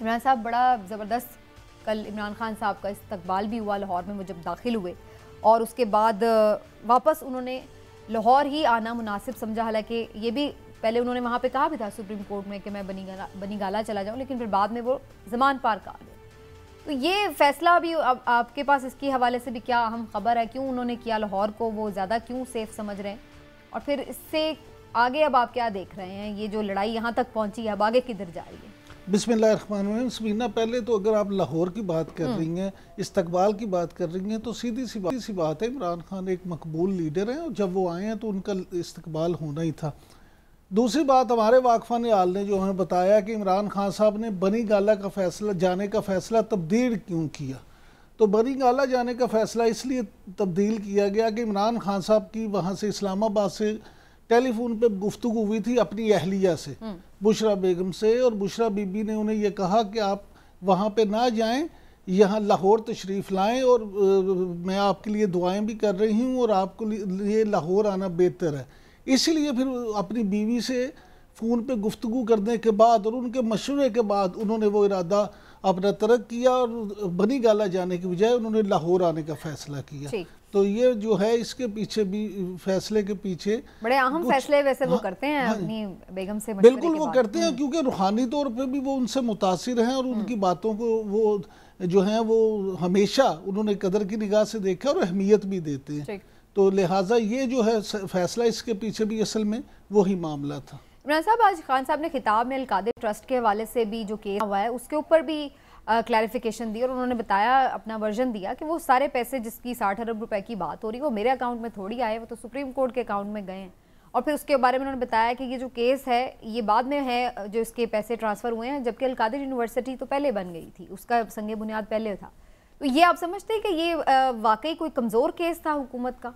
इमरान साहब, बड़ा ज़बरदस्त कल इमरान खान साहब का इस्तकबाल भी हुआ लाहौर में। वो जब दाखिल हुए और उसके बाद वापस उन्होंने लाहौर ही आना मुनासिब समझा। हालांकि ये भी पहले उन्होंने वहाँ पे कहा भी था सुप्रीम कोर्ट में कि मैं बनी गाला चला जाऊँ, लेकिन फिर बाद में वो ज़मान पार का आ गए। तो ये फैसला भी अब आपके पास इसके हवाले से भी क्या अहम खबर है? क्यों उन्होंने किया लाहौर को, वो ज़्यादा क्यों सेफ समझ रहे हैं? और फिर इससे आगे अब आप क्या देख रहे हैं? ये जो लड़ाई यहाँ तक पहुँची है, अब आगे किधर जा रही है? बिस्मिल्लाहिर्रहमानिर्रहीम। समीना, पहले तो अगर आप लाहौर की बात कर रही हैं, इस्तकबाल की बात कर रही हैं, तो सीधी सी बात है, इमरान खान एक मकबूल लीडर हैं और जब वो आए हैं तो उनका इस्तकबाल होना ही था। दूसरी बात, हमारे वाकफान आल ने जो हमें बताया कि इमरान खान साहब ने बनी गाला का फैसला जाने का फैसला तब्दील क्यों किया। तो बनी गाला जाने का फैसला इसलिए तब्दील किया गया कि इमरान खान साहब की वहाँ से इस्लामाबाद से टेलीफोन पे गुफ्तगू हुई थी अपनी अहलिया से, बुशरा बेगम से, और बुशरा बीबी ने उन्हें यह कहा कि आप वहाँ पे ना जाएं, यहाँ लाहौर तशरीफ़ लाएं और मैं आपके लिए दुआएं भी कर रही हूँ और आपके लिए लाहौर आना बेहतर है। इसलिए फिर अपनी बीवी से फ़ोन पे गुफ्तगू करने के बाद और उनके मशवरे के बाद उन्होंने वो इरादा अपना तरक किया और बनी गाला जाने की बजाय उन्होंने लाहौर आने का फ़ैसला किया। तो ये जो है, इसके पीछे भी फैसले के पीछे बड़े अहम फैसले वैसे वो करते हैं अपनी बेगम से, बिल्कुल वो करते हैं, क्योंकि रूहानी तौर पे भी वो उनसे मुतासिर हैं और उनकी बातों को वो जो है वो हमेशा उन्होंने कदर की निगाह से देखा और अहमियत भी देते हैं। तो लिहाजा ये जो है फैसला, इसके पीछे भी असल में वही मामला था। इमरान साहब, आज खान साहब ने खिताब में अल-कादिर ट्रस्ट के हवाले से भी जो केस हुआ है उसके ऊपर भी क्लैरिफिकेशन दी और उन्होंने बताया, अपना वर्जन दिया कि वो सारे पैसे जिसकी 60 अरब रुपए की बात हो रही है वो मेरे अकाउंट में थोड़ी आए, वो तो सुप्रीम कोर्ट के अकाउंट में गए हैं। और फिर उसके बारे में उन्होंने बताया कि ये जो केस है ये बाद में है जो इसके पैसे ट्रांसफ़र हुए हैं, जबकि अल-कादिर यूनिवर्सिटी तो पहले बन गई थी, उसका संगे बुनियाद पहले था। तो ये आप समझते हैं कि ये वाकई कोई कमज़ोर केस था हुकूमत का?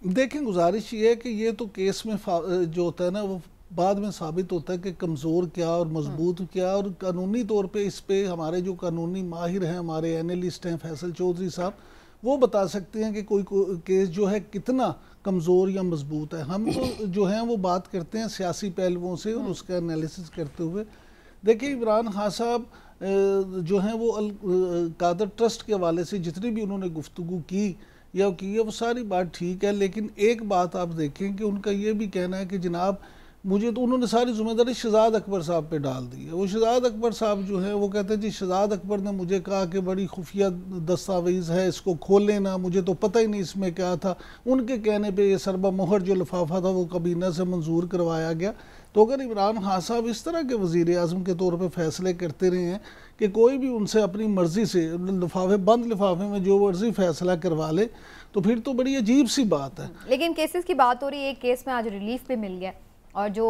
देखें, गुजारिश ये है कि ये तो केस में जो होता है ना वो बाद में साबित होता है कि कमज़ोर क्या और मजबूत क्या, और कानूनी तौर पे इस पे हमारे जो कानूनी माहिर हैं, हमारे एनालिस्ट हैं फैसल चौधरी साहब, वो बता सकते हैं कि कोई केस जो है कितना कमज़ोर या मजबूत है। हम तो जो हैं वो बात करते हैं सियासी पहलुओं से और उसका एनालिसिस करते हुए। देखिए, इमरान खान साहब जो हैं वो अल-कादिर ट्रस्ट के हवाले से जितनी भी उन्होंने गुफ्तगू की या की है वो सारी बात ठीक है, लेकिन एक बात आप देखें कि उनका ये भी कहना है कि जनाब मुझे तो उन्होंने सारी जिम्मेदारी शहजाद अकबर साहब पे डाल दी है। वो शहजाद अकबर साहब जो है वो कहते हैं जी शहजाद अकबर ने मुझे कहा कि बड़ी खुफिया दस्तावेज़ है, इसको खोलें ना, मुझे तो पता ही नहीं इसमें क्या था। उनके कहने पे ये सरबा मोहर जो लिफाफा था वो काबीना से मंजूर करवाया गया। तो अगर इमरान खान साहब इस तरह के वज़ीर आज़म के तौर पर फैसले करते रहे हैं कि कोई भी उनसे अपनी मर्ज़ी से लिफाफे बंद लिफाफे में जो मर्ज़ी फैसला करवा ले, तो फिर तो बड़ी अजीब सी बात है। लेकिन केसेस की बात हो रही है, एक केस में आज रिलीफ भी मिल गया और जो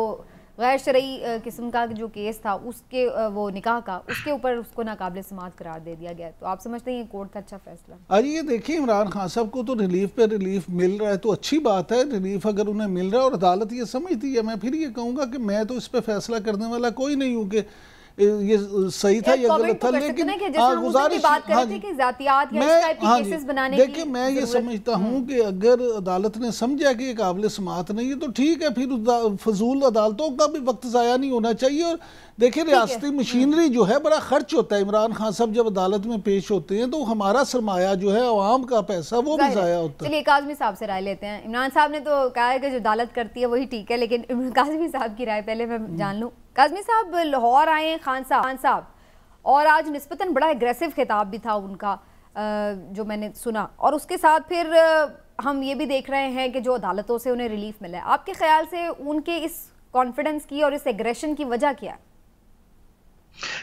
गैर शरई किस्म का जो केस था उसके वो निकाह का, उसके ऊपर उसको नाकाबिल समाअत करार दे दिया गया। तो आप समझते हैं ये कोर्ट का अच्छा फैसला? आज ये देखिए, इमरान खान साहब को तो रिलीफ पे रिलीफ मिल रहा है तो अच्छी बात है। रिलीफ अगर उन्हें मिल रहा है और अदालत ये समझती है, मैं फिर ये कहूँगा कि मैं तो इस पर फैसला करने वाला कोई नहीं हूँ कि ये सही था या गलत था, लेकिन गुजारिश देखिए मैं ये समझता हूँ कि अगर अदालत ने समझा कि ये काबिल समाअत नहीं है तो ठीक है, फिर फजूल अदालतों का भी वक्त ज़ाया नहीं होना चाहिए। और देखिए, रियासती मशीनरी जो है बड़ा खर्च होता है। इमरान खान साहब जब अदालत में पेश होते हैं तो हमारा सरमाया जो है अवाम का पैसा वो भी ज़ाया होता है। चलिए काज़मी साहब से राय लेते हैं। इमरान साहब ने तो कहा है कि जो अदालत करती है वही ठीक है, लेकिन काज़मी साहब की राय पहले मैं जान लूँ। काज़मी साहब, लाहौर आए खान साहब और आज निस्बतन बड़ा एग्रेसिव खिताब भी था उनका जो मैंने सुना, और उसके साथ फिर हम ये भी देख रहे हैं कि जो अदालतों से उन्हें रिलीफ मिला है। आपके ख्याल से उनके इस कॉन्फिडेंस की और इस एग्रेशन की वजह क्या है?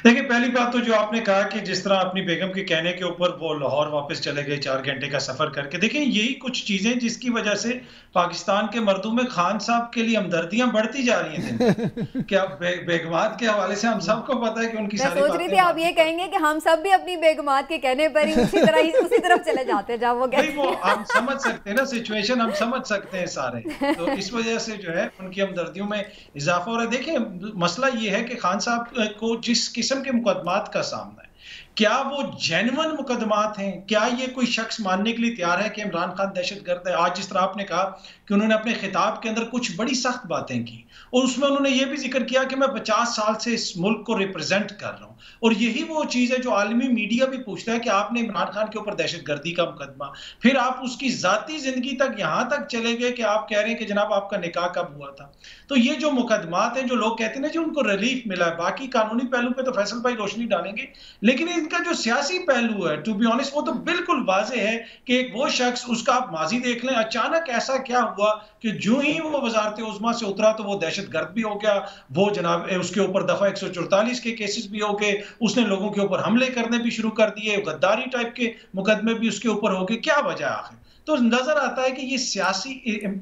देखिए, पहली बात तो जो आपने कहा कि जिस तरह अपनी बेगम के कहने के ऊपर वो लाहौर वापस चले गए 4 घंटे का सफर करके, देखिए यही कुछ चीजें जिसकी वजह से पाकिस्तान के मर्दों में खान साहब के लिए हमदर्दियां बढ़ती जा रही हैं। क्या बेगमात के हवाले से हम सबको पता है कि उनकी सारी सोच रही थी आप ये कहेंगे कि हम सब भी अपनी बेगमात के कहने पर ही उसी तरफ चले जाते हैं जब वो कहते हैं। हम समझ सकते हैं ना, सिचुएशन हम समझ सकते हैं सारे, तो इस वजह से जो है उनकी हमदर्दियों में इजाफा हो रहा है। देखिए, मसला ये है कि खान साहब को जिस किस्म के मुकदमात का सामना है, क्या वो जेन्युइन मुकदमात हैं? क्या ये कोई शख्स मानने के लिए तैयार है कि इमरान खान दहशतगर्द है? आज जिस तरह आपने कहा कि उन्होंने अपने खिताब के अंदर कुछ बड़ी सख्त बातें की और उसमें उन्होंने ये भी जिक्र किया कि मैं 50 साल से इस मुल्क को रिप्रेजेंट कर रहा हूं, और यही वो चीज है जो आलमी मीडिया भी पूछता है कि आपने इमरान खान के ऊपर दहशतगर्दी का मुकदमा, फिर आप उसकी जाती जिंदगी तक यहां तक चले गए कि आप कह रहे हैं कि जनाब आपका निकाह कब हुआ था। तो ये जो मुकदमात हैं, जो लोग कहते हैं ना जी उनको रिलीफ मिला है, बाकी कानूनी पहलू पे तो फैसल भाई रोशनी डालेंगे, लेकिन इनका जो सियासी पहलू है, टू बी ऑनेस्ट, वो तो बिल्कुल वाजे है कि एक वो शख्स, उसका आप माजी देख लें, अचानक ऐसा क्या हुआ कि जो ही वो वजारत उज़्मा से उतरा तो वो दहशतगर्द भी हो गया, वो जनाब उसके ऊपर दफा 144 के केसेस भी हो गए, उसने लोगों के ऊपर हमले करने भी शुरू कर दिए, गद्दारी टाइप के मुकदमे भी उसके ऊपर हो गए। क्या वजह आखिर? तो नजर आता है कि ये सियासी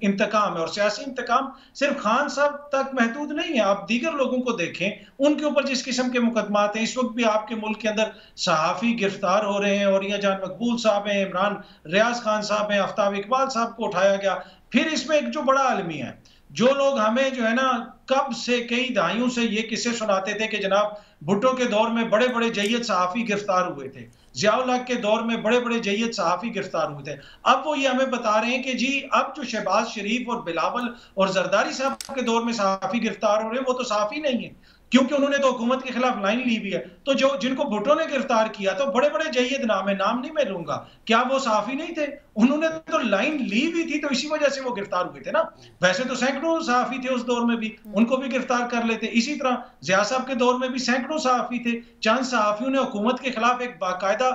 इंतकाम है, और सियासी इंतकाम सिर्फ खान साहब तक महदूद नहीं है। आप दीगर लोगों को देखें, उनके ऊपर जिस किस्म के मुकदमात हैं, इस वक्त भी आपके मुल्क के अंदर सहाफ़ी गिरफ्तार हो रहे हैं, और या जान मकबूल साहब हैं, इमरान रियाज खान साहब हैं, आफ्ताब इकबाल साहब को उठाया गया। फिर इसमें एक जो बड़ा आलमिया है, जो लोग हमें जो है ना कब से कई दहाइयों से ये किस्से सुनाते थे कि जनाब भुट्टो के दौर में बड़े बड़े जय्यद सहाफ़ी गिरफ्तार हुए थे, ज़ियाउल हक के दौर में बड़े बड़े जय्यद सहाफ़ी गिरफ्तार हुए थे, अब वो ये हमें बता रहे हैं कि जी अब जो शहबाज शरीफ और बिलावल और जरदारी साहब के दौर में सहाफ़ी गिरफ्तार हो रहे हैं, वो तो सहाफ़ी नहीं है, क्योंकि उन्होंने तो हुकूमत के खिलाफ लाइन ली हुई है। तो जो जिनको भुट्टो ने गिरफ्तार किया तो बड़े बड़े जय्यद नाम है, नाम नहीं मैं लूंगा, क्या वो सहाफ़ी नहीं थे? उन्होंने तो लाइन ली हुई थी, तो इसी वजह से वो गिरफ्तार हुए थे ना। वैसे तो सैकड़ों सहाफ़ी थे उस दौर में भी, उनको भी गिरफ्तार कर लेते। इसी तरह ज़िया साहब के दौर में भी सैकड़ों सहाफ़ी थे, चंद सहाफ़ियों ने हुकूमत के खिलाफ एक बाकायदा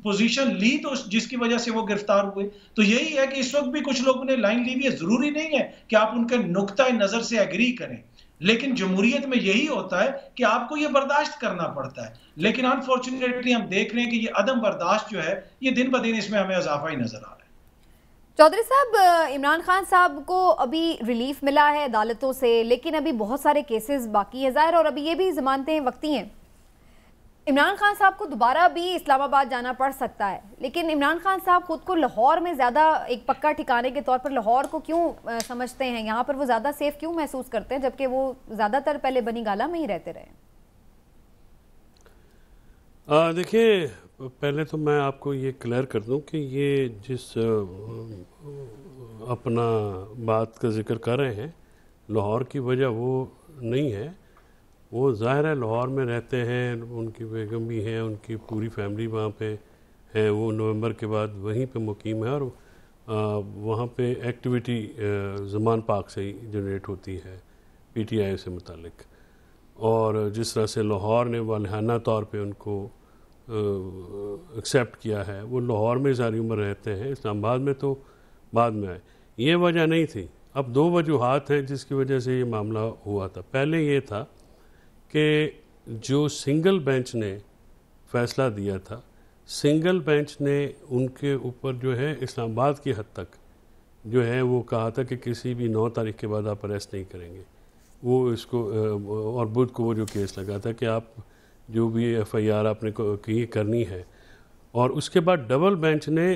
पोजीशन ली, तो जिसकी वजह से वो गिरफ्तार हुए। तो यही है कि इस वक्त भी कुछ लोगों ने लाइन ली हुई है, जरूरी नहीं है कि आप उनके नुक्ता नजर से एग्री करें, लेकिन जमहूरियत में यही होता है कि आपको ये बर्दाश्त करना पड़ता है। लेकिन अनफॉर्चुनेटली हम देख रहे हैं कि ये अदम बर्दाश्त जो है, ये दिन ब दिन इसमें हमें इजाफा ही नजर आ रहा है। चौधरी साहब, इमरान खान साहब को अभी रिलीफ मिला है अदालतों से, लेकिन अभी बहुत सारे केसेस बाकी हैं ज़ाहिर, और अभी ये भी ज़मानतें वक्ती हैं। इमरान खान साहब को दोबारा भी इस्लामाबाद जाना पड़ सकता है, लेकिन इमरान खान साहब खुद को लाहौर में ज़्यादा एक पक्का ठिकाने के तौर पर लाहौर को क्यों समझते हैं, यहाँ पर वो ज़्यादा सेफ क्यों महसूस करते हैं, जबकि वो ज़्यादातर पहले बनी गाला में ही रहते रहे? देखिए, पहले तो मैं आपको ये क्लियर कर दूं कि ये जिस अपना बात का जिक्र कर रहे हैं, लाहौर की वजह वो नहीं है। वो ज़ाहिर है लाहौर में रहते हैं, उनकी बेगम भी हैं, उनकी पूरी फैमिली वहाँ पे है, वो नवंबर के बाद वहीं पे मुकीम है, और वहाँ पे एक्टिविटी ज़मान पाक से ही जनरेट होती है पीटीआई से मुतालिक। और जिस तरह से लाहौर ने वालहाना तौर पे उनको एक्सेप्ट किया है, वो लाहौर में सारी उम्र रहते हैं, इस्लामाबाद में तो बाद में आए। ये वजह नहीं थी। अब दो वजूहात हैं जिसकी वजह से ये मामला हुआ था। पहले ये था कि जो सिंगल बेंच ने फ़ैसला दिया था, सिंगल बेंच ने उनके ऊपर जो है इस्लामाबाद की हद तक जो है वो कहा था कि किसी भी 9 तारीख के बाद आप अरेस्ट नहीं करेंगे। वो इसको और बुध को वो जो केस लगा था कि आप जो भी एफआईआर आपने की करनी है। और उसके बाद डबल बेंच ने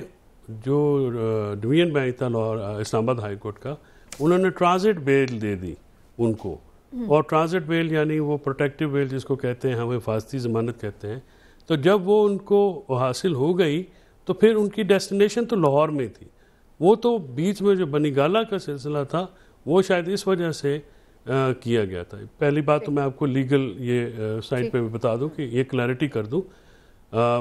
जो डिवीजन बेंच था लाहौर इस्लामाबाद हाई कोर्ट का, उन्होंने ट्रांजिट बेल दे दी उनको। और ट्रांजिट बेल यानी वो प्रोटेक्टिव बेल जिसको कहते हैं, हम हिफाजती ज़मानत कहते हैं। तो जब वो उनको हासिल हो गई तो फिर उनकी डेस्टिनेशन तो लाहौर में थी। वो तो बीच में जो बनीगाला का सिलसिला था वो शायद इस वजह से किया गया था। पहली बात तो मैं आपको लीगल ये साइड पे बता दूं कि ये क्लैरिटी कर दूं,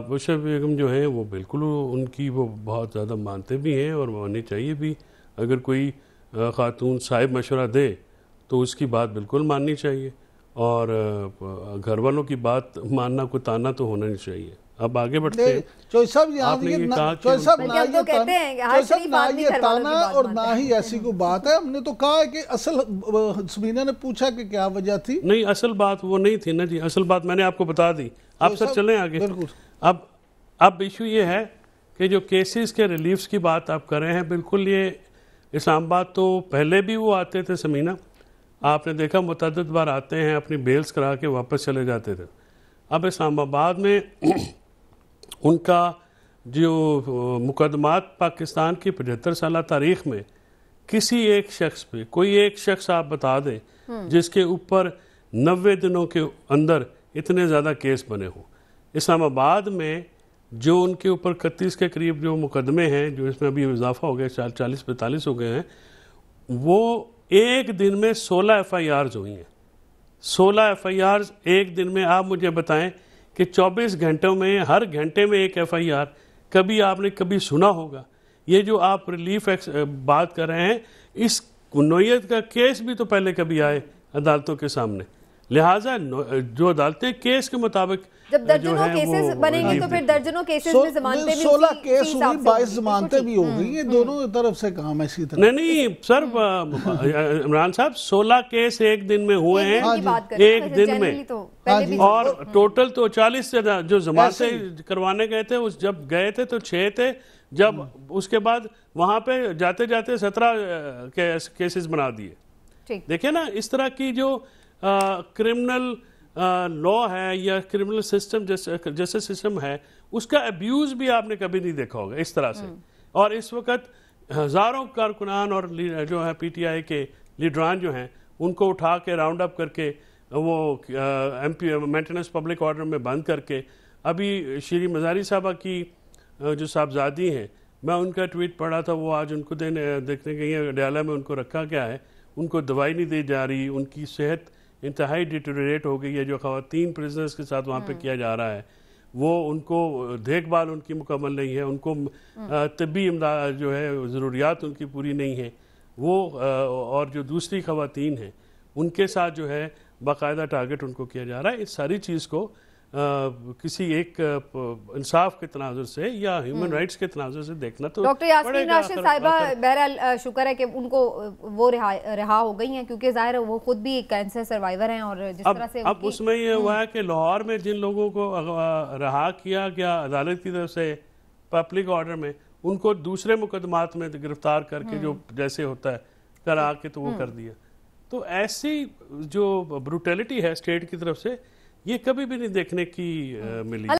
बुशरा बेगम जो है वो बिल्कुल उनकी वो बहुत ज़्यादा मानते भी हैं और माननी चाहिए भी। अगर कोई खातून साहिब मशवरा दे तो उसकी बात बिल्कुल माननी चाहिए, और घर वालों की बात मानना कोई ताना तो होना नहीं चाहिए। अब आगे बढ़ते हैं। चौधरी साहब ना ये ताना और ना ही ऐसी कोई बात है। हमने तो कहा है कि असल समीना ने पूछा कि क्या वजह थी। नहीं, असल बात वो नहीं थी ना जी। असल बात मैंने आपको बता दी। आप सर चलें आगे। अब इशू ये है कि जो केसेस के रिलीफ्स की बात आप कर रहे हैं, बिल्कुल ये इस्लामाबाद तो पहले भी वो आते थे समीना, आपने देखा मुतअद्दिद बार आते हैं, अपनी बेल्स करा के वापस चले जाते थे। अब इस्लामाबाद में उनका जो मुकदमात पाकिस्तान की 75 साल तारीख़ में किसी एक शख्स पे, कोई एक शख्स आप बता दें जिसके ऊपर 90 दिनों के अंदर इतने ज़्यादा केस बने हों। इस्लामाबाद में जो उनके ऊपर 31 के करीब जो मुकदमे हैं, जो इसमें अभी इजाफा हो गया 40-45 हो गए हैं, वो एक दिन में 16 FIRs हुई हैं। 16 FIRs एक दिन में। आप मुझे बताएं कि 24 घंटों में हर घंटे में एक FIR, कभी आपने कभी सुना होगा? ये जो आप रिलीफ बात कर रहे हैं, इस नोयत का केस भी तो पहले कभी आए अदालतों के सामने। लिहाजा जो अदालतें केस के मुताबिक जब दर्जनों केसेस बनेंगे तो फिर दर्जनों केसेस में जमानतें भी 16 केस हुई, 22 जमानतें भी हो गई। ये दोनों तरफ से काम है इसी तरह। नहीं सर, इमरान साहब 16 केस एक दिन में हुए हैं, एक दिन में। और टोटल तो 40 से जो जमानतें करवाने गए थे, उस जब गए थे तो 6 थे, जब उसके बाद वहां पे जाते जाते 17 केसेस बना दिए। देखिए ना, इस तरह की जो क्रिमिनल लॉ है या क्रिमिनल सिस्टम जैसे सिस्टम है, उसका अब्यूज भी आपने कभी नहीं देखा होगा इस तरह से। और इस वक्त हजारों कारकुनान और जो है PTI के लीडरान जो हैं, उनको उठा के राउंड अप करके वो MP मेंटेनेंस पब्लिक ऑर्डर में बंद करके, अभी श्री मज़ारी साहबा की जो साहबजादी हैं, मैं उनका ट्वीट पढ़ा था, वो आज उनको देखने गई है अडयाला में, उनको रखा क्या है, उनको दवाई नहीं दी जा रही, उनकी सेहत इंतहाई डिटेरियोरेट हो गई है। जो ख़वातीन प्रिजनर्स के साथ वहाँ पे किया जा रहा है, वो उनको देखभाल उनकी मुकम्मल नहीं है, उनको तबी इमदाद जो है ज़रूरियात उनकी पूरी नहीं है वो, और जो दूसरी ख़वातीन हैं उनके साथ जो है बाकायदा टारगेट उनको किया जा रहा है। इस सारी चीज़ को किसी एक इंसाफ के तनाजुर से या ह्यूमन राइट्स के तनाजुर से देखना तो डॉक्टर यास्मीन राशिद साहिबा, बहरहाल शुक्र है कि उनको वो रहा हो गई हैं, क्योंकि जाहिर है वो खुद भी कैंसर सर्वाइवर हैं। और जिस तरह से अब उसमें ये हुआ है कि लाहौर में जिन लोगों को रहा किया गया अदालत की तरफ से पब्लिक ऑर्डर में, उनको दूसरे मुकदमात में गिरफ्तार करके जो जैसे होता है करा के तो वो कर दिया। तो ऐसी जो ब्रूटैलिटी है स्टेट की तरफ से, ये कभी भी नहीं देखने की मिली।